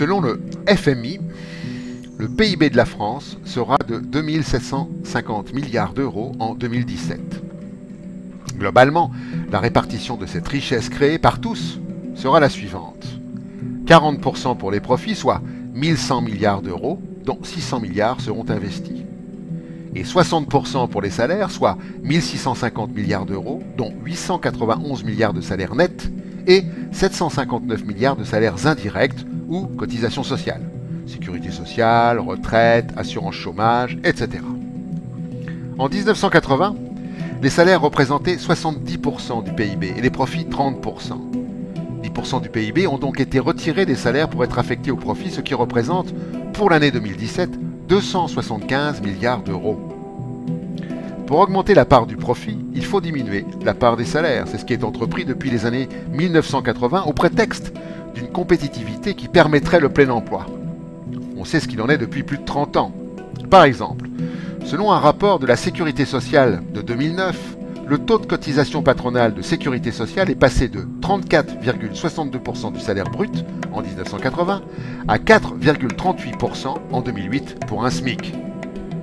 Selon le FMI, le PIB de la France sera de 2 750 milliards d'euros en 2017. Globalement, la répartition de cette richesse créée par tous sera la suivante. 40% pour les profits, soit 1100 milliards d'euros, dont 600 milliards seront investis. Et 60% pour les salaires, soit 1650 milliards d'euros, dont 891 milliards de salaires nets et 759 milliards de salaires indirects ou cotisations sociales. Sécurité sociale, retraite, assurance chômage, etc. En 1980, les salaires représentaient 70% du PIB et les profits 30%. 10% du PIB ont donc été retirés des salaires pour être affectés aux profits, ce qui représente, pour l'année 2017, 275 milliards d'euros. Pour augmenter la part du profit, il faut diminuer la part des salaires. C'est ce qui est entrepris depuis les années 1980 au prétexte d'une compétitivité qui permettrait le plein emploi. On sait ce qu'il en est depuis plus de 30 ans. Par exemple, selon un rapport de la Sécurité sociale de 2009, le taux de cotisation patronale de sécurité sociale est passé de 34,62% du salaire brut en 1980 à 4,38% en 2008 pour un SMIC.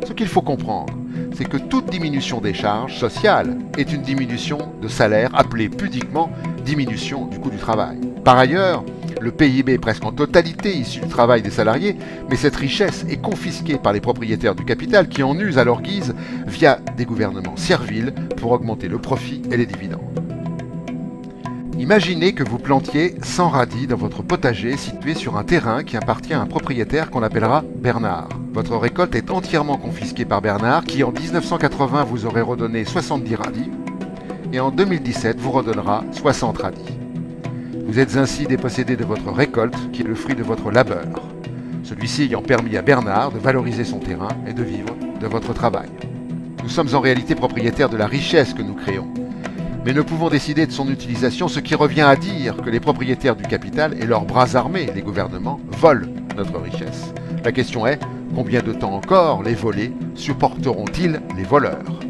Ce qu'il faut comprendre, c'est que toute diminution des charges sociales est une diminution de salaire, appelée pudiquement diminution du coût du travail. Par ailleurs, le PIB est presque en totalité issu du travail des salariés, mais cette richesse est confisquée par les propriétaires du capital qui en usent à leur guise via des gouvernements serviles pour augmenter le profit et les dividendes. Imaginez que vous plantiez 100 radis dans votre potager situé sur un terrain qui appartient à un propriétaire qu'on appellera Bernard. Votre récolte est entièrement confisquée par Bernard qui en 1980 vous aurait redonné 70 radis et en 2017 vous redonnera 60 radis. Vous êtes ainsi dépossédé de votre récolte qui est le fruit de votre labeur, celui-ci ayant permis à Bernard de valoriser son terrain et de vivre de votre travail. Nous sommes en réalité propriétaires de la richesse que nous créons, mais ne pouvons décider de son utilisation, ce qui revient à dire que les propriétaires du capital et leurs bras armés, les gouvernements, volent notre richesse. La question est, combien de temps encore les volés supporteront-ils les voleurs ?